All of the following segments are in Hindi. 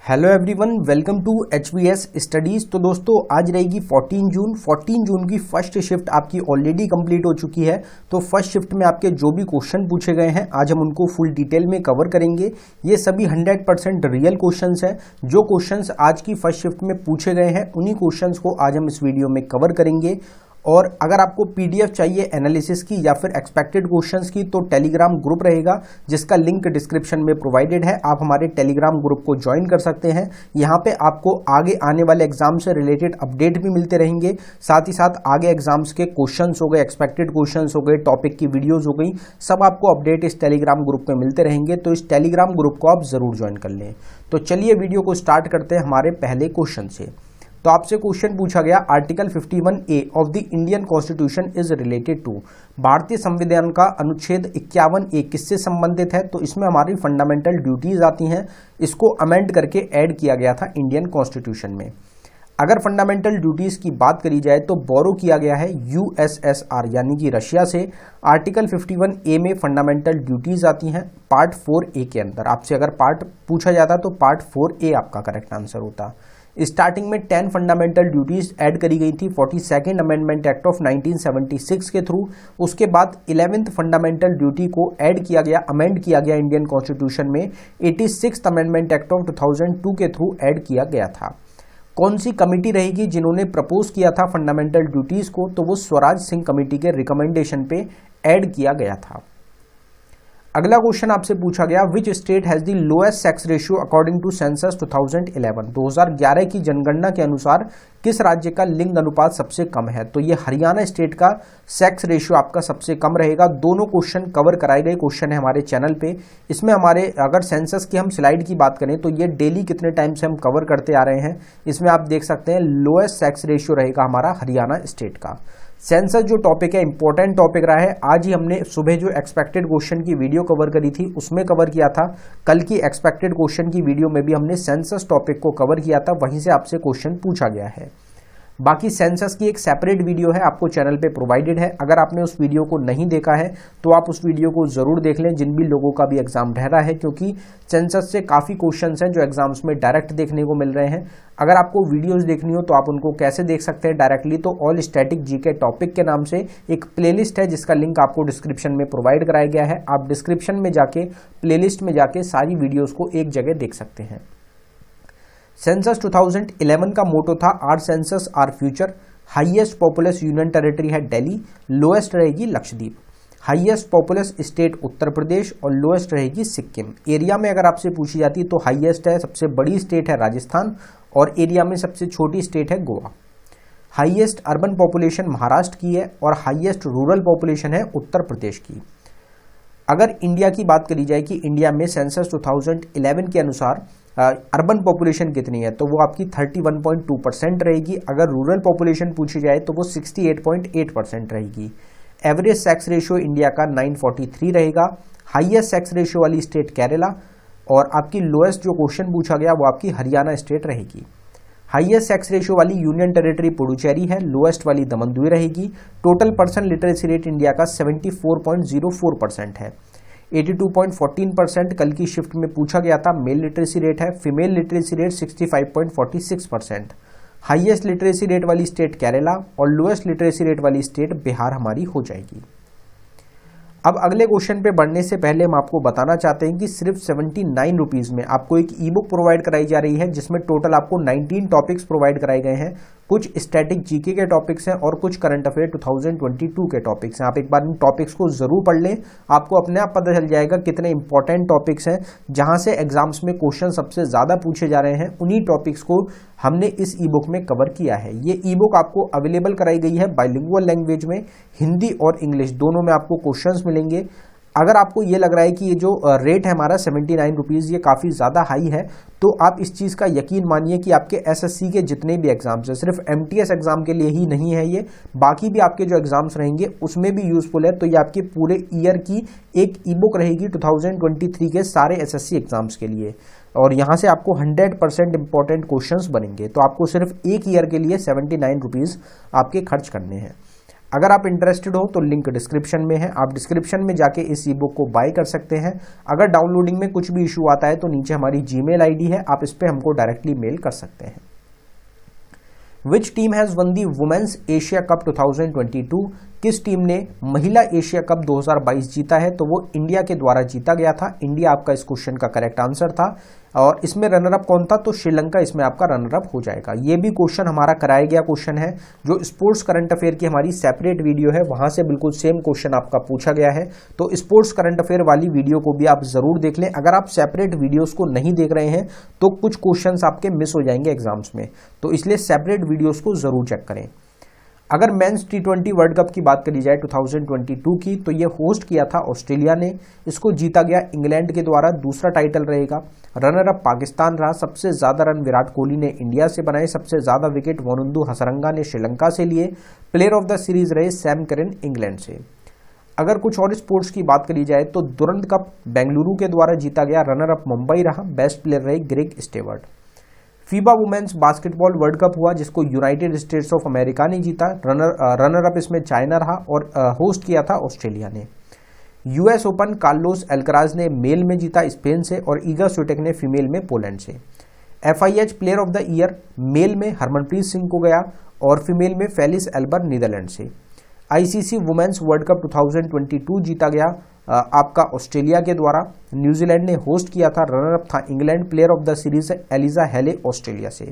Hello everyone, welcome to HVS studies. तो दोस्तों आज रहेगी 14 जून की फर्स्ट शिफ्ट आपकी ऑलरेडी कंप्लीट हो चुकी है। तो फर्स्ट शिफ्ट में आपके जो भी क्वेश्चन पूछे गए हैं आज हम उनको फुल डिटेल में कवर करेंगे। ये सभी 100% रियल क्वेश्चंस हैं। जो क्वेश्चंस आज की फर्स्ट शिफ्ट में पूछे गए हैं उन्हीं क्वेश्चंस को आज हम इस वीडियो में कवर करेंगे। और अगर आपको PDF चाहिए एनालिसिस की या फिर एक्सपेक्टेड क्वेश्चंस की तो टेलीग्राम ग्रुप रहेगा जिसका लिंक डिस्क्रिप्शन में प्रोवाइडेड है। आप हमारे टेलीग्राम ग्रुप को ज्वाइन कर सकते हैं। यहाँ पे आपको आगे आने वाले एग्जाम से रिलेटेड अपडेट भी मिलते रहेंगे। साथ ही साथ आगे एग्जाम्स के क्वेश्चंस हो गए, एक्सपेक्टेड क्वेश्चंस हो गए, टॉपिक की वीडियोज हो गई, सब आपको अपडेट इस टेलीग्राम ग्रुप में मिलते रहेंगे। तो इस टेलीग्राम ग्रुप को आप जरूर ज्वाइन कर लें। तो चलिए वीडियो को स्टार्ट करते हैं हमारे पहले क्वेश्चन से। तो आपसे क्वेश्चन पूछा गया, article 51A of the Indian constitution is related to. भारतीय संविधान का अनुच्छेद 51A किससे संबंधित है? तो इसमें हमारी फंडामेंटल ड्यूटीज आती हैं। इसको अमेंड करके ऐड किया गया था इंडियन कॉन्स्टिट्यूशन में। अगर फंडामेंटल ड्यूटीज की बात करी जाए तो बोरो किया गया है USSR यानी कि रशिया से। आर्टिकल 51A में फंडामेंटल ड्यूटीज आती हैं पार्ट 4A के अंदर। आपसे अगर पार्ट पूछा जाता तो पार्ट 4A आपका करेक्ट आंसर होता। स्टार्टिंग में 10 फंडामेंटल ड्यूटीज ऐड करी गई थी 42nd अमेंडमेंट एक्ट ऑफ 1976 के थ्रू। उसके बाद 11th फंडामेंटल ड्यूटी को ऐड किया गया, अमेंड किया गया इंडियन कॉन्स्टिट्यूशन में 86th अमेंडमेंट एक्ट ऑफ 2002 के थ्रू ऐड किया गया था। कौन सी कमेटी रहेगी जिन्होंने प्रपोज किया था फंडामेंटल ड्यूटीज को? तो वो स्वराज सिंह कमेटी के रिकमेंडेशन पे ऐड किया गया था। अगला क्वेश्चन आपसे पूछा गया, which state has the lowest sex ratio according to census 2011। 2011 की जनगणना के अनुसार किस राज्य का लिंग अनुपात सबसे कम है? तो ये हरियाणा स्टेट का सेक्स रेशियो आपका सबसे कम रहेगा। दोनों क्वेश्चन कवर कराए गए क्वेश्चन है हमारे चैनल पे। इसमें हमारे अगर सेंसस की हम स्लाइड की बात करें तो ये डेली कितने टाइम से हम कवर करते आ रहे हैं। इसमें आप देख सकते हैं लोएस्ट सेक्स रेशियो रहेगा हमारा हरियाणा स्टेट का। सेंसस जो टॉपिक है इंपॉर्टेंट टॉपिक रहा है। आज ही हमने सुबह जो एक्सपेक्टेड क्वेश्चन की वीडियो कवर करी थी उसमें कवर किया था। कल की एक्सपेक्टेड क्वेश्चन की वीडियो में भी हमने सेंसस टॉपिक को कवर किया था, वहीं से आपसे क्वेश्चन पूछा गया है। बाकी सेंसस की एक सेपरेट वीडियो है आपको चैनल पे प्रोवाइडेड है। अगर आपने उस वीडियो को नहीं देखा है तो आप उस वीडियो को जरूर देख लें जिन भी लोगों का भी एग्जाम रह रहा है, क्योंकि सेंसस से काफ़ी क्वेश्चंस हैं जो एग्जाम्स में डायरेक्ट देखने को मिल रहे हैं। अगर आपको वीडियोस देखनी हो तो आप उनको कैसे देख सकते हैं डायरेक्टली? तो ऑल स्टैटिक जीके टॉपिक के नाम से एक प्लेलिस्ट है जिसका लिंक आपको डिस्क्रिप्शन में प्रोवाइड कराया गया है। आप डिस्क्रिप्शन में जाके प्लेलिस्ट में जाके सारी वीडियोज को एक जगह देख सकते हैं। सेंसस 2011 का मोटो था our census our future. Highest populous union territory है दिल्ली, लोएस्ट रहेगी Lakshadweep. Highest populous state Uttar Pradesh और लोएस्ट रहेगी सिक्किम। एरिया में अगर आपसे पूछी जाती तो हाईएस्ट है, सबसे बड़ी स्टेट है राजस्थान और एरिया में सबसे छोटी स्टेट है Goa. Highest urban population Maharashtra की है और हाईएस्ट रूरल पॉपुलेशन है उत्तर प्रदेश की। अगर इंडिया की बात करी जाए कि इंडिया में सेंसस 2011 के अनुसार अर्बन पॉपुलेशन कितनी है, तो वो आपकी 31.2% रहेगी। अगर रूरल पॉपुलेशन पूछी जाए तो वो 68.8% रहेगी। एवरेज सेक्स रेशियो इंडिया का 943 रहेगा। हाईएस्ट सेक्स रेशियो वाली स्टेट केरला और आपकी लोएस्ट जो क्वेश्चन पूछा गया वो आपकी हरियाणा स्टेट रहेगी। हाईएस्ट सेक्स रेशियो वाली यूनियन टेरिटरी पुडुचेरी है, लोएस्ट वाली दमन-दीव रहेगी। Total person literacy rate India का 74.04% है। 82.14% कल की शिफ्ट में पूछा गया था मेल लिटरेसी रेट है। Female literacy rate 65.46%। Highest literacy rate वाली स्टेट केरला और लोएस्ट लिटरेसी रेट वाली स्टेट बिहार हमारी हो जाएगी। अब अगले क्वेश्चन पे बढ़ने से पहले हम आपको बताना चाहते हैं कि सिर्फ 79 रुपीज़ में आपको एक ई बुक प्रोवाइड कराई जा रही है जिसमें टोटल आपको 19 टॉपिक्स प्रोवाइड कराए गए हैं। कुछ स्टैटिक जीके के टॉपिक्स हैं और कुछ करंट अफेयर 2022 के टॉपिक्स हैं। आप एक बार इन टॉपिक्स को जरूर पढ़ लें, आपको अपने आप पता चल जाएगा कितने इंपॉर्टेंट टॉपिक्स हैं जहां से एग्जाम्स में क्वेश्चन सबसे ज़्यादा पूछे जा रहे हैं। उन्हीं टॉपिक्स को हमने इस ई बुक में कवर किया है। ये ई बुक आपको अवेलेबल कराई गई है बाइलिंगुअल लैंग्वेज में, हिंदी और इंग्लिश दोनों में आपको क्वेश्चंस मिलेंगे। अगर आपको ये लग रहा है कि ये जो रेट है हमारा 79 रुपीज़ ये काफ़ी ज़्यादा हाई है, तो आप इस चीज़ का यकीन मानिए कि आपके एसएससी के जितने भी एग्जाम्स हैं, सिर्फ एमटीएस एग्जाम के लिए ही नहीं है ये, बाकी भी आपके जो एग्जाम्स रहेंगे उसमें भी यूजफुल है। तो ये आपके पूरे ईयर की एक ई बुक रहेगी 2023 के सारे एसएससी एग्जाम्स के लिए और यहाँ से आपको 100% इंपॉर्टेंट क्वेश्चंस बनेंगे। तो आपको सिर्फ एक ईयर के लिए 79 रुपीज़ आपके खर्च करने हैं। अगर आप इंटरेस्टेड हो तो लिंक डिस्क्रिप्शन में है, आप डिस्क्रिप्शन में जाके इस ई बुक को बाय कर सकते हैं। अगर डाउनलोडिंग में कुछ भी इशू आता है तो नीचे हमारी जीमेल आईडी है, आप इस पर हमको डायरेक्टली मेल कर सकते हैं। Which team has won the women's Asia cup 2022? किस टीम ने महिला एशिया कप 2022 जीता है? तो वो इंडिया के द्वारा जीता गया था। इंडिया आपका इस क्वेश्चन का करेक्ट आंसर था। और इसमें रनर अप कौन था? तो श्रीलंका इसमें आपका रनर अप हो जाएगा। ये भी क्वेश्चन हमारा कराया गया क्वेश्चन है, जो स्पोर्ट्स करंट अफेयर की हमारी सेपरेट वीडियो है, वहां से बिल्कुल सेम क्वेश्चन आपका पूछा गया है। तो स्पोर्ट्स करंट अफेयर वाली वीडियो को भी आप जरूर देख लें। अगर आप सेपरेट वीडियोस को नहीं देख रहे हैं तो कुछ क्वेश्चंस आपके मिस हो जाएंगे एग्जाम्स में, तो इसलिए सेपरेट वीडियोस को जरूर चेक करें। अगर मेंस T20 वर्ल्ड कप की बात करी जाए 2022 की, तो ये होस्ट किया था ऑस्ट्रेलिया ने, इसको जीता गया इंग्लैंड के द्वारा, दूसरा टाइटल रहेगा। रनर अप पाकिस्तान रहा, सबसे ज्यादा रन विराट कोहली ने इंडिया से बनाए, सबसे ज्यादा विकेट वरुंधु हसरंगा ने श्रीलंका से लिए। प्लेयर ऑफ द सीरीज रहे सैम करन इंग्लैंड से। अगर कुछ और स्पोर्ट्स की बात करी जाए तो दुरंत कप बेंगलुरु के द्वारा जीता गया, रनर अप मुंबई रहा, बेस्ट प्लेयर रहे Greg Stewart. FIBA women's basketball world cup हुआ जिसको यूनाइटेड स्टेट्स ऑफ अमेरिका ने जीता, रनर अप इसमें चाइना रहा और होस्ट किया था ऑस्ट्रेलिया ने। यूएस ओपन कार्लोस अल्कराज ने मेल में जीता स्पेन से, और ईगा स्विटेक ने फीमेल में पोलैंड से। FIH player of the year male में हरमनप्रीत सिंह को गया और फीमेल में फेलिस एल्बर नीदरलैंड से। ICC वुमेन्स वर्ल्ड कप 2022 जीता गया आपका ऑस्ट्रेलिया के द्वारा, न्यूजीलैंड ने होस्ट किया था, रनर अप था England, player of the series Alyssa Healy Australia से।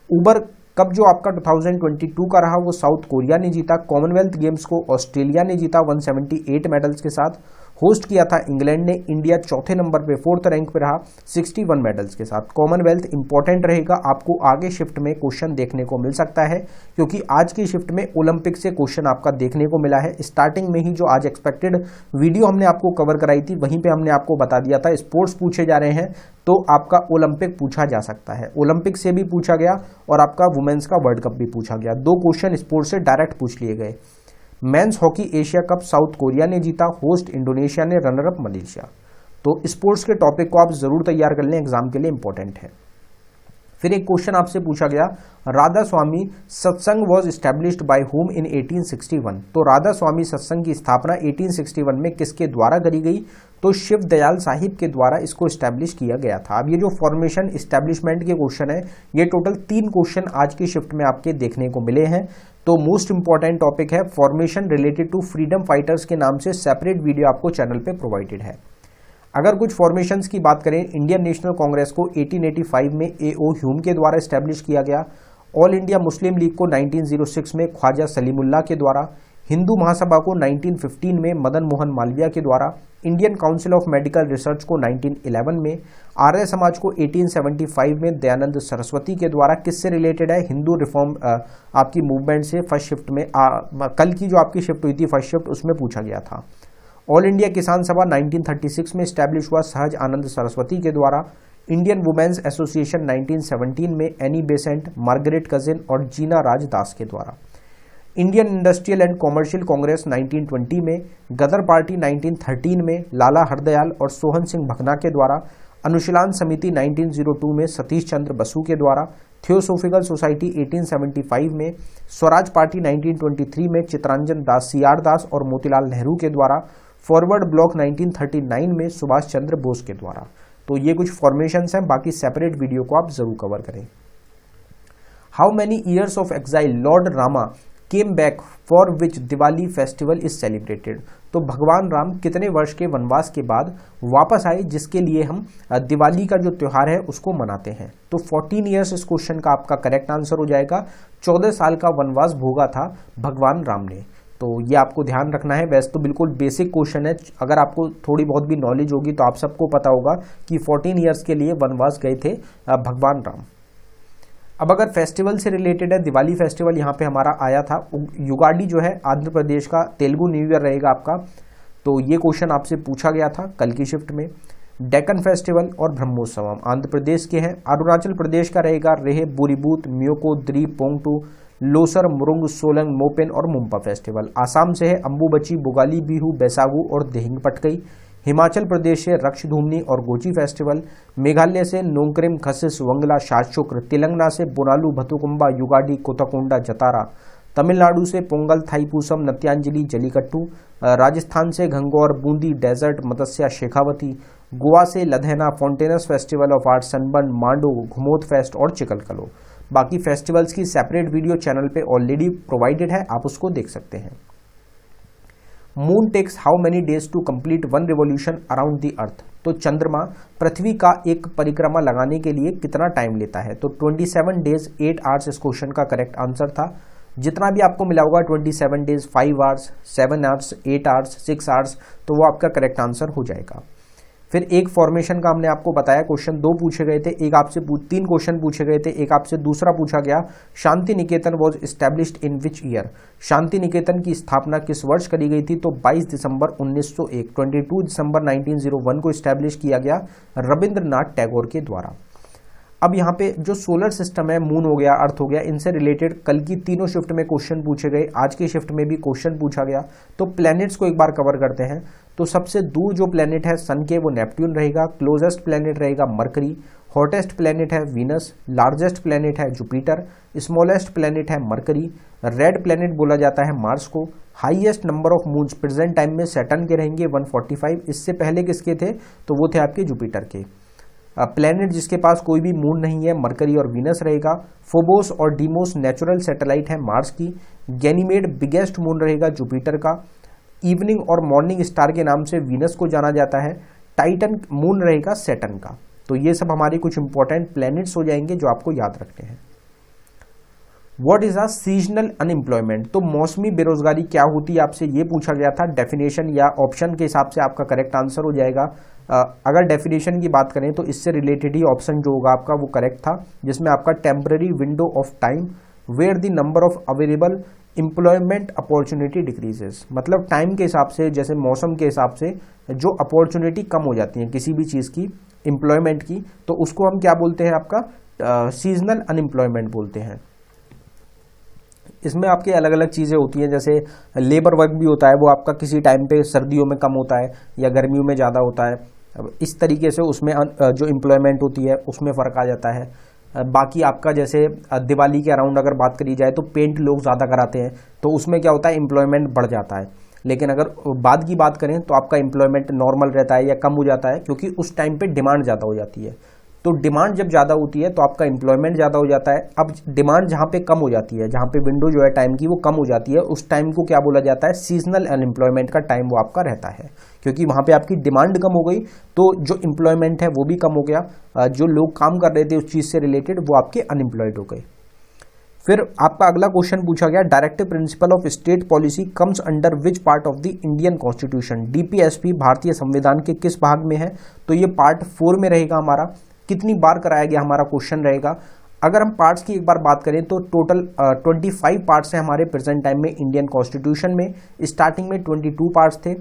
उबर कप जो आपका 2022 का रहा वो साउथ कोरिया ने जीता। कॉमनवेल्थ गेम्स को ऑस्ट्रेलिया ने जीता 178 मेडल्स के साथ, होस्ट किया था इंग्लैंड ने, इंडिया चौथे नंबर पे 4th रैंक पे रहा 61 मेडल्स के साथ। कॉमनवेल्थ इंपॉर्टेंट रहेगा, आपको आगे शिफ्ट में क्वेश्चन देखने को मिल सकता है, क्योंकि आज की शिफ्ट में ओलंपिक से क्वेश्चन आपका देखने को मिला है। स्टार्टिंग में ही जो आज एक्सपेक्टेड वीडियो हमने आपको कवर कराई थी, वहीं पे हमने आपको बता दिया था स्पोर्ट्स पूछे जा रहे हैं तो आपका ओलंपिक पूछा जा सकता है। ओलंपिक से भी पूछा गया और आपका वुमेन्स का वर्ल्ड कप भी पूछा गया, 2 क्वेश्चन स्पोर्ट्स से डायरेक्ट पूछ लिए गए। Men's hockey Asia cup south Korea ने जीता, होस्ट इंडोनेशिया ने, रनर अप मलेशिया। तो स्पोर्ट्स के टॉपिक को आप जरूर तैयार कर लें, एग्जाम के लिए इंपॉर्टेंट है। फिर एक क्वेश्चन आपसे पूछा गया, राधा स्वामी सत्संग was established bye home in 1861? तो राधा स्वामी सत्संग की स्थापना 1861 में किसके द्वारा करी गई? तो शिव दयाल साहिब के द्वारा इसको एस्टैब्लिश किया गया था। अब ये जो फॉर्मेशन एस्टैब्लिशमेंट के क्वेश्चन है, ये टोटल 3 क्वेश्चन आज की शिफ्ट में आपके देखने को मिले हैं। तो मोस्ट इंपॉर्टेंट टॉपिक है formation related to freedom fighters के नाम से सेपरेट वीडियो आपको चैनल पे प्रोवाइडेड है। अगर कुछ फॉर्मेशंस की बात करें, इंडियन नेशनल कांग्रेस को 1885 में A.O. ह्यूम के द्वारा एस्टैब्लिश किया गया, ऑल इंडिया मुस्लिम लीग को 1906 में ख्वाजा सलीमुल्लाह के द्वारा, हिंदू महासभा को 1915 में मदन मोहन मालवीय के द्वारा, Indian council of medical research को 1911 में, आर्य समाज को 1875 में दयानंद सरस्वती के द्वारा। किससे रिलेटेड है? हिंदू रिफॉर्म आपकी मूवमेंट से फर्स्ट शिफ्ट में कल की जो आपकी शिफ्ट हुई थी फर्स्ट शिफ्ट, उसमें पूछा गया था। ऑल इंडिया किसान सभा 1936 में स्टैब्लिश हुआ सहज आनंद सरस्वती के द्वारा। इंडियन वुमेन्स एसोसिएशन 1917 में एनी बेसेंट, मार्गरेट कजिन और जीना राज दास के द्वारा। Indian industrial and commercial Congress 1920 में, गदर पार्टी 1913 में लाला हरदयाल और सोहन सिंह भकना के द्वारा। अनुशीलन समिति 1902 में सतीश चंद्र बसु के द्वारा। थियोसोफिकल सोसाइटी 1875 में, स्वराज पार्टी 1923 में चितरंजन दास, सीआर दास और मोतीलाल नेहरू के द्वारा। फॉरवर्ड ब्लॉक 1939 में सुभाष चंद्र बोस के द्वारा। तो ये कुछ फॉर्मेशंस हैं, बाकी सेपरेट वीडियो को आप जरूर कवर करें। How many years of exile lord Rama came back for which Diwali festival is celebrated? तो भगवान राम कितने वर्ष के वनवास के बाद वापस आए जिसके लिए हम दिवाली का जो त्योहार है उसको मनाते हैं? तो 14 ईयर्स इस क्वेश्चन का आपका करेक्ट आंसर हो जाएगा। 14 साल का वनवास भोगा था भगवान राम ने, तो ये आपको ध्यान रखना है। वैसे तो बिल्कुल बेसिक क्वेश्चन है, अगर आपको थोड़ी बहुत भी नॉलेज होगी तो आप सबको पता होगा कि 14 ईयर्स के लिए वनवास गए थे भगवान राम। अब अगर फेस्टिवल से रिलेटेड है, दिवाली फेस्टिवल यहाँ पे हमारा आया था। युगाडी जो है आंध्र प्रदेश का तेलुगु न्यू ईयर रहेगा आपका, तो ये क्वेश्चन आपसे पूछा गया था कल की शिफ्ट में। डेक्कन फेस्टिवल और ब्रह्मोत्सवम आंध्र प्रदेश के हैं। अरुणाचल प्रदेश का रहेगा रेहे, बुरीबूत, म्योको, द्री, पोंगटू, लोसर, मुरुंग, सोलंग, मोपेन और मुम्पा फेस्टिवल। आसाम से है अंबुबची, बुगाली बिहू, बैसागु और देहिंग पटकई। हिमाचल प्रदेश से रक्षधूमनी और गोची फेस्टिवल। मेघालय से नोंगक्रिम, खसिस, वंगला, शाशुक्र। तेलंगाना से बोनालू, भतुकुंबा, युगाडी, कोताकोंडा, जतारा। तमिलनाडु से पोंगल, थाईपुसम, नत्यांजलि, जलीकट्टू, राजस्थान से घंगोर, बूंदी, डेजर्ट, मत्स्या, शेखावती, गोवा से Ladhaina, Fontainhas festival of art, Sunburn, Mando, Ghumot fest और चिकलकलो। बाकी फेस्टिवल्स की सेपरेट वीडियो चैनल पे ऑलरेडी प्रोवाइडेड है, आप उसको देख सकते हैं। Moon takes how many days to complete one revolution around the earth. तो चंद्रमा पृथ्वी का एक परिक्रमा लगाने के लिए कितना टाइम लेता है? तो 27 डेज 8 आवर्स इस क्वेश्चन का करेक्ट आंसर था। जितना भी आपको मिला होगा 27 days 5 hours 7 hours 8 hours 6 hours, तो वो आपका करेक्ट आंसर हो जाएगा। फिर एक फॉर्मेशन का हमने आपको बताया, क्वेश्चन 2 पूछे गए थे, एक आपसे 3 क्वेश्चन पूछे गए थे, एक आपसे दूसरा पूछा गया, Shanti Niketan was established in which year. Shanti Niketan की स्थापना किस वर्ष करी गई थी? तो 22 दिसंबर 1901, 22 दिसंबर 1901 को एस्टैब्लिश किया गया रविंद्रनाथ टैगोर के द्वारा। अब यहाँ पे जो सोलर सिस्टम है, मून हो गया, अर्थ हो गया, इनसे रिलेटेड कल की तीनों शिफ्ट में क्वेश्चन पूछे गए, आज की शिफ्ट में भी क्वेश्चन पूछा गया। तो प्लैनेट्स को एक बार कवर करते हैं। तो सबसे दूर जो प्लैनेट है सन के, वो नेपट्यून रहेगा। क्लोजेस्ट प्लैनेट रहेगा मरकरी। हॉटेस्ट प्लैनेट है वीनस। लार्जेस्ट प्लैनेट है जुपिटर। स्मॉलेस्ट प्लैनेट है मरकरी। रेड प्लैनेट बोला जाता है मार्स को। Highest number of moons present time में सैटर्न के रहेंगे 145। इससे पहले किसके थे? तो वो थे आपके जुपिटर के। प्लैनेट जिसके पास कोई भी मून नहीं है, मरकरी और वीनस रहेगा। फोबोस और डीमोस नेचुरल सैटेलाइट है मार्स की। गैनीमेड बिगेस्ट मून रहेगा जुपिटर का। इवनिंग और मॉर्निंग स्टार के नाम से वीनस को जाना जाता है। टाइटन मून रहेगा सैटर्न का। तो ये सब हमारे कुछ इंपॉर्टेंट प्लैनेट्स हो जाएंगे जो आपको याद रखने हैं। What is a seasonal unemployment? तो मौसमी बेरोजगारी क्या होती है, आपसे ये पूछा गया था। डेफिनेशन या ऑप्शन के हिसाब से आपका करेक्ट आंसर हो जाएगा। अगर डेफिनेशन की बात करें तो इससे रिलेटेड ही ऑप्शन जो होगा आपका वो करेक्ट था, जिसमें आपका temporary window of time where the number of available employment opportunity decreases. मतलब टाइम के हिसाब से, जैसे मौसम के हिसाब से जो अपॉर्चुनिटी कम हो जाती है किसी भी चीज़ की, एम्प्लॉयमेंट की, तो उसको हम क्या बोलते हैं? आपका सीजनल अनएम्प्लॉयमेंट बोलते हैं। इसमें आपके अलग अलग चीज़ें होती हैं, जैसे लेबर वर्क भी होता है, वो आपका किसी टाइम पे सर्दियों में कम होता है या गर्मियों में ज़्यादा होता है। इस तरीके से उसमें जो एम्प्लॉयमेंट होती है उसमें फ़र्क आ जाता है। बाकी आपका जैसे दिवाली के अराउंड अगर बात करी जाए तो पेंट लोग ज़्यादा कराते हैं, तो उसमें क्या होता है? एम्प्लॉयमेंट बढ़ जाता है। लेकिन अगर बाद की बात करें तो आपका एम्प्लॉयमेंट नॉर्मल रहता है या कम हो जाता है, क्योंकि उस टाइम पे डिमांड ज़्यादा हो जाती है। तो डिमांड जब ज़्यादा होती है तो आपका एम्प्लॉयमेंट ज़्यादा हो जाता है। अब डिमांड जहाँ पे कम हो जाती है, जहाँ पे विंडो जो है टाइम की वो कम हो जाती है, उस टाइम को क्या बोला जाता है? सीजनल अनएम्प्लॉयमेंट का टाइम वो आपका रहता है, क्योंकि वहाँ पे आपकी डिमांड कम हो गई तो जो एम्प्लॉयमेंट है वो भी कम हो गया। जो लोग काम कर रहे थे उस चीज़ से रिलेटेड वो आपके अनएम्प्लॉयड हो गए। फिर आपका अगला क्वेश्चन पूछा गया, directive principle of state policy comes under which part of the Indian constitution? DPSP भारतीय संविधान के किस भाग में है? तो ये पार्ट 4 में रहेगा हमारा। कितनी बार कराया गया हमारा क्वेश्चन रहेगा। अगर हम पार्ट्स की एक बार बात करें तो टोटल 25 पार्ट्स हैं हमारे प्रेजेंट टाइम में इंडियन कॉन्स्टिट्यूशन में। स्टार्टिंग में 22 पार्ट्स थे।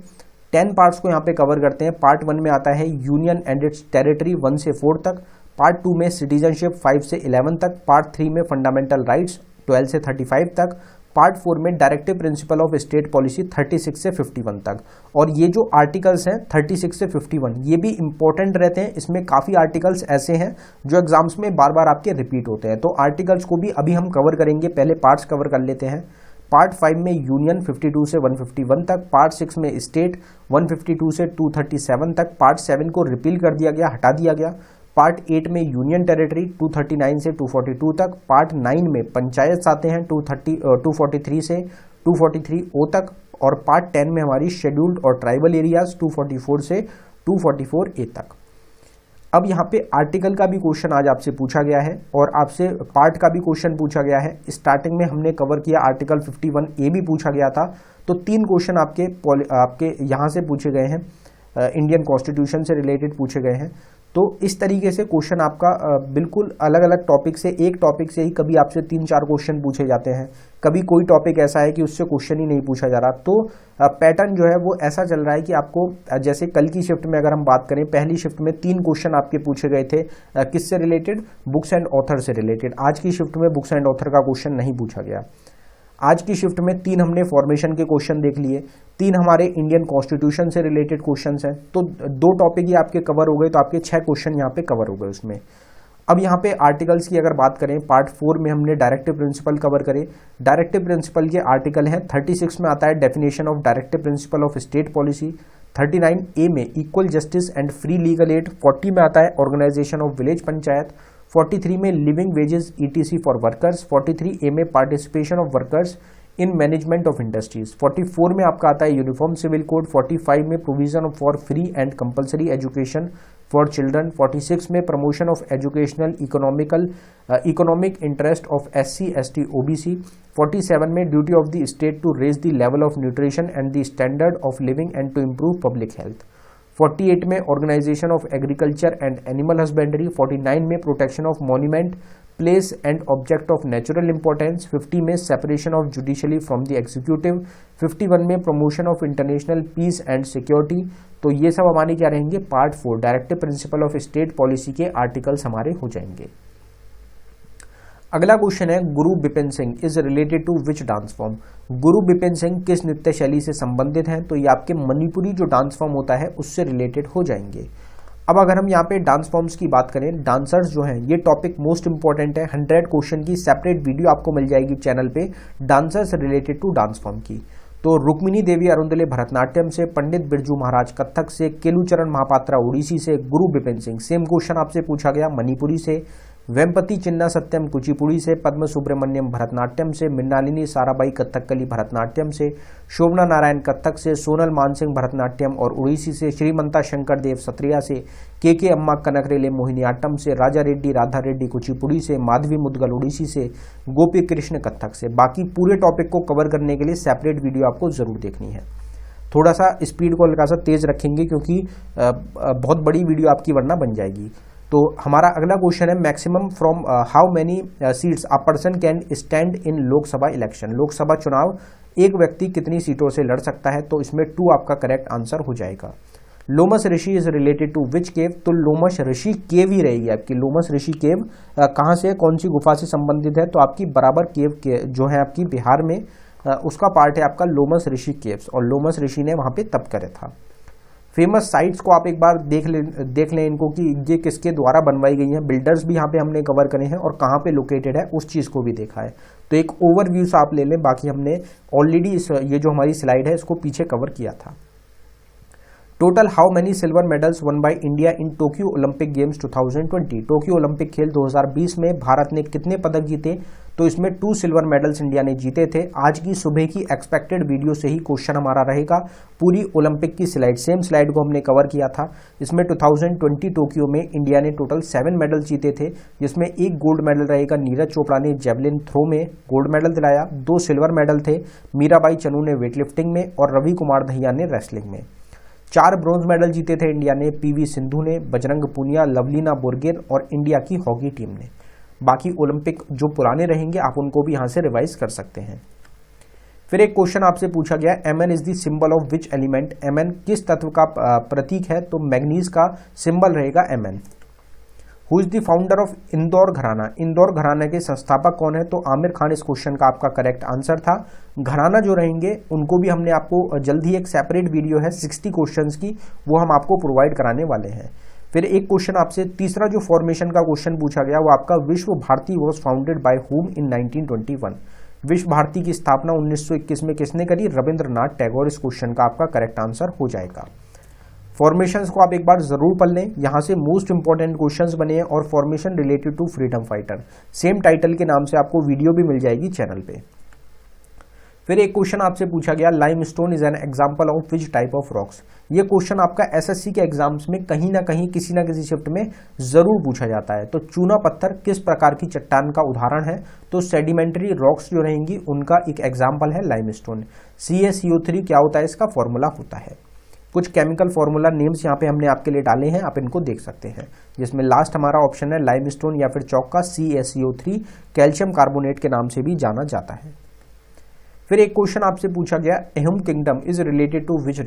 10 पार्ट्स को यहाँ पे कवर करते हैं। पार्ट 1 में आता है यूनियन एंड इट्स टेरिटरी 1 से 4 तक। पार्ट 2 में सिटीजनशिप 5 से 11 तक। पार्ट 3 में फंडामेंटल राइट्स 12 से 35 तक। पार्ट 4 में directive principle of state policy 36 से 51 तक। और ये जो आर्टिकल्स हैं 36 से 51 ये भी इंपॉर्टेंट रहते हैं। इसमें काफ़ी आर्टिकल्स ऐसे हैं जो एग्जाम्स में बार बार आपके रिपीट होते हैं, तो आर्टिकल्स को भी अभी हम कवर करेंगे। पहले पार्ट्स कवर कर लेते हैं। पार्ट 5 में यूनियन 52 से 151 तक। पार्ट 6 में स्टेट 152 से 237 तक। पार्ट 7 को रिपील कर दिया गया, हटा दिया गया। पार्ट 8 में यूनियन टेरिटरी 239 से 242 तक। पार्ट 9 में पंचायत आते हैं 243 से 243 ओ तक। और पार्ट 10 में हमारी शेड्यूल्ड और ट्राइबल एरियाज 244 से 244 ए तक। अब यहाँ पे आर्टिकल का भी क्वेश्चन आज आपसे पूछा गया है और आपसे पार्ट का भी क्वेश्चन पूछा गया है। स्टार्टिंग में हमने कवर किया आर्टिकल 51 ए भी पूछा गया था। तो 3 क्वेश्चन आपके यहाँ से पूछे गए हैं, इंडियन कॉन्स्टिट्यूशन से रिलेटेड पूछे गए हैं। तो इस तरीके से क्वेश्चन आपका बिल्कुल अलग अलग टॉपिक से, एक टॉपिक से ही कभी आपसे 3-4 क्वेश्चन पूछे जाते हैं, कभी कोई टॉपिक ऐसा है कि उससे क्वेश्चन ही नहीं पूछा जा रहा। तो पैटर्न जो है वो ऐसा चल रहा है कि आपको जैसे कल की शिफ्ट में अगर हम बात करें, पहली शिफ्ट में 3 क्वेश्चन आपके पूछे गए थे किससे रिलेटेड? बुक्स एंड ऑथर से रिलेटेड। आज की शिफ्ट में बुक्स एंड ऑथर का क्वेश्चन नहीं पूछा गया। आज की शिफ्ट में 3 हमने फॉर्मेशन के क्वेश्चन देख लिए, 3 हमारे इंडियन कॉन्स्टिट्यूशन से रिलेटेड क्वेश्चंस हैं। तो 2 टॉपिक ही आपके कवर हो गए, तो आपके 6 क्वेश्चन यहाँ पे कवर हो गए उसमें। अब यहाँ पे आर्टिकल्स की अगर बात करें, पार्ट 4 में हमने डायरेक्टिव प्रिंसिपल कवर करे। डायरेक्टिव प्रिंसिपल के आर्टिकल हैं 36 में आता है definition of directive principle of state policy, 39A में equal justice and free legal aid, 40 में आता है ऑर्गेनाइजेशन ऑफ विलेज पंचायत, 43 में living wages ETC for workers, 43A में participation of workers in management of industries, 44 में आपका आता है यूनिफॉर्म सिविल कोड, 45 में provision for free and compulsory education for children, 46 में promotion of educational economic interest of SC ST OBC, 47 में duty of the state to raise the level of nutrition and the standard of living and to improve public health, 48 में organisation of agriculture and animal husbandry, 49 में protection of monument place and object of natural importance, 50 में separation of judiciary from the executive, 51 में promotion of international peace and security. तो ये सब हमारे क्या रहेंगे, part 4 directive principle of state policy के आर्टिकल्स हमारे हो जाएंगे। अगला क्वेश्चन है, Guru Bipin Singh is related to which dance form. Guru Bipin Singh किस नृत्य शैली से संबंधित हैं, तो ये आपके मणिपुरी जो डांस फॉर्म होता है उससे रिलेटेड हो जाएंगे। अब अगर हम यहाँ पे डांस फॉर्म्स की बात करें, डांसर्स जो हैं, ये टॉपिक मोस्ट इंपॉर्टेंट है, 100 क्वेश्चन की सेपरेट वीडियो आपको मिल जाएगी चैनल पे dancers related to dance form की। तो रुक्मिणी देवी अरुंदले भरतनाट्यम से, पंडित बिरजू महाराज कथक से, केलुचरण महापात्रा ओडिसी से, गुरु बिपिन सिंह सेम क्वेश्चन आपसे पूछा गया मणिपुरी से, वेम्पति चिन्ना सत्यम कुचिपुड़ी से, पद्म सुब्रमण्यम भरतनाट्यम से, मृणालिनी साराबाई कथकली भरतनाट्यम से, शोभना नारायण कथक से, सोनल मानसिंह भरतनाट्यम और उड़ीसी से, श्रीमंता शंकर देव सत्रिया से, के अम्मा कनकरेले मोहिनीआट्टम से, राजा रेड्डी राधा रेड्डी कुचिपुड़ी से, माधवी मुदगल उड़ीसी से, गोपी कृष्ण कथक से। बाकी पूरे टॉपिक को कवर करने के लिए सेपरेट वीडियो आपको जरूर देखनी है। थोड़ा सा स्पीड को हल्का सा तेज रखेंगे क्योंकि बहुत बड़ी वीडियो आपकी वरना बन जाएगी। तो हमारा अगला क्वेश्चन है, maximum from how many seats a person can stand in Lok Sabha election. Lok Sabha चुनाव एक व्यक्ति कितनी सीटों से लड़ सकता है, तो इसमें 2 आपका करेक्ट आंसर हो जाएगा। लोमस ऋषि इज रिलेटेड टू विच केव, तो लोमस ऋषि केव ही रहेगी आपकी। लोमस ऋषि केव कहाँ से, कौन सी गुफा से संबंधित है, तो आपकी बराबर केव के जो है आपकी बिहार में उसका पार्ट है आपका लोमस ऋषि केव्स, और लोमस ऋषि ने वहां पे तप करे था। फेमस साइट्स को आप एक बार देख लें इनको कि ये किसके द्वारा बनवाई गई हैं। बिल्डर्स भी यहाँ पे हमने कवर करे हैं और कहाँ पे लोकेटेड है उस चीज़ को भी देखा है। तो एक ओवरव्यू से आप ले लें, बाकी हमने ऑलरेडी ये जो हमारी स्लाइड है इसको पीछे कवर किया था। Total how many silver medals one by India in Tokyo Olympic games 2020। Tokyo Olympic खेल 2020 में भारत ने कितने पदक जीते, तो इसमें 2 सिल्वर मेडल्स इंडिया ने जीते थे। आज की सुबह की एक्सपेक्टेड वीडियो से ही क्वेश्चन हमारा रहेगा। पूरी ओलंपिक की स्लाइड, सेम स्लाइड को हमने कवर किया था। इसमें 2020 टोक्यो में इंडिया ने टोटल 7 मेडल जीते थे, जिसमें 1 गोल्ड मेडल रहेगा। नीरज चोपड़ा ने जेवलिन थ्रो में गोल्ड मेडल दिलाया, 2 सिल्वर मेडल थे मीराबाई चनू ने वेटलिफ्टिंग में और रवि कुमार दहिया ने रेसलिंग में। 4 ब्रॉन्ज मेडल जीते थे इंडिया ने, PV सिंधु ने, बजरंग पुनिया, लवलीना बोरगेर और इंडिया की हॉकी टीम ने। बाकी ओलंपिक जो पुराने रहेंगे आप उनको भी यहां से रिवाइज कर सकते हैं। फिर एक क्वेश्चन आपसे पूछा गया, Mn is the symbol of which element. Mn किस तत्व का प्रतीक है, तो मैग्नीज का सिंबल रहेगा Mn। Who is the founder of Indore घराना। इंदौर घराना के संस्थापक कौन है, तो आमिर खान इस क्वेश्चन का आपका करेक्ट आंसर था। घराना जो रहेंगे उनको भी हमने आपको जल्द ही एक सेपरेट वीडियो है 60 क्वेश्चंस की, वो हम आपको प्रोवाइड कराने वाले हैं। फिर एक क्वेश्चन आपसे, तीसरा जो फॉर्मेशन का क्वेश्चन पूछा गया वो आपका, विश्व Bharti was founded by whom इन 1921। विश्व भारती की स्थापना 1921 में किसने करी, रविंद्रनाथ टैगोर। इस क्वेश्चन का आपका करेक्ट आंसर हो जाएगा। फॉर्मेशंस को आप एक बार जरूर पढ़ लें, यहां से मोस्ट इंपॉर्टेंट क्वेश्चंस बने हैं और formation related to freedom fighter, same title के नाम से आपको वीडियो भी मिल जाएगी चैनल पे। फिर एक क्वेश्चन आपसे पूछा गया, limestone is an example of which type of rocks. ये क्वेश्चन आपका SSC के एग्जाम्स में कहीं ना कहीं किसी ना किसी शिफ्ट में जरूर पूछा जाता है। तो चूना पत्थर किस प्रकार की चट्टान का उदाहरण है, तो सेडिमेंट्री रॉक्स जो रहेंगी उनका एक एग्जाम्पल है लाइमस्टोन। CaCO3 क्या होता है, इसका फॉर्मूला होता है। कुछ केमिकल फॉर्मूला नेम्स यहाँ पे हमने आपके लिए डाले हैं, आप इनको देख सकते हैं, जिसमें लास्ट हमारा ऑप्शन है लाइमस्टोन या फिर चौक का CaCO3, कैल्शियम कार्बोनेट के नाम से भी जाना जाता है। फिर एक क्वेश्चन आपसे पूछा गया, Ahom kingdom is related to which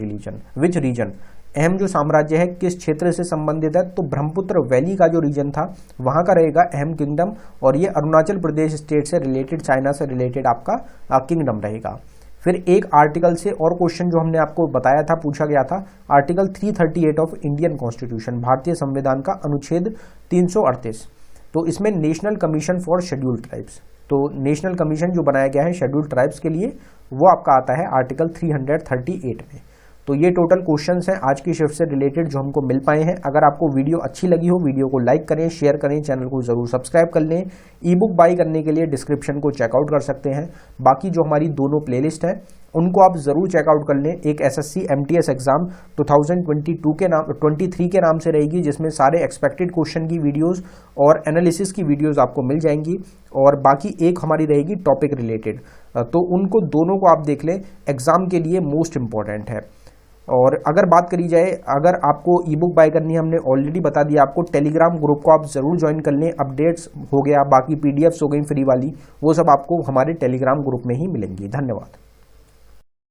region. Ahom जो साम्राज्य है किस क्षेत्र से संबंधित है, तो ब्रह्मपुत्र वैली का जो रीजन था वहां का रहेगा अहम किंगडम, और ये अरुणाचल प्रदेश स्टेट से रिलेटेड, चाइना से रिलेटेड आपका किंगडम रहेगा। फिर एक आर्टिकल से और क्वेश्चन जो हमने आपको बताया था, पूछा गया था, आर्टिकल 338 ऑफ इंडियन कॉन्स्टिट्यूशन, भारतीय संविधान का अनुच्छेद 338। तो इसमें national commission for scheduled tribes, तो नेशनल कमीशन जो बनाया गया है शेड्यूल्ड ट्राइब्स के लिए, वो आपका आता है आर्टिकल 338 में। तो ये टोटल क्वेश्चंस हैं आज की शिफ्ट से रिलेटेड जो हमको मिल पाए हैं। अगर आपको वीडियो अच्छी लगी हो, वीडियो को लाइक करें, शेयर करें, चैनल को जरूर सब्सक्राइब कर लें। ई बुक बाई करने के लिए डिस्क्रिप्शन को चेकआउट कर सकते हैं। बाकी जो हमारी दोनों प्लेलिस्ट हैं उनको आप जरूर चेकआउट कर लें। एक SSC MTS एग्जाम 2023 के नाम से रहेगी, जिसमें सारे एक्सपेक्टेड क्वेश्चन की वीडियोस और एनालिसिस की वीडियोस आपको मिल जाएंगी, और बाकी एक हमारी रहेगी टॉपिक रिलेटेड। तो उनको दोनों को आप देख लें, एग्जाम के लिए मोस्ट इंपॉर्टेंट है। और अगर बात करी जाए, अगर आपको ई बुक बाय करनी है, हमने ऑलरेडी बता दिया आपको, टेलीग्राम ग्रुप को आप जरूर ज्वाइन कर लें। अपडेट्स हो गया, बाकी PDFs हो गई फ्री वाली, वो सब आपको हमारे टेलीग्राम ग्रुप में ही मिलेंगी। धन्यवाद।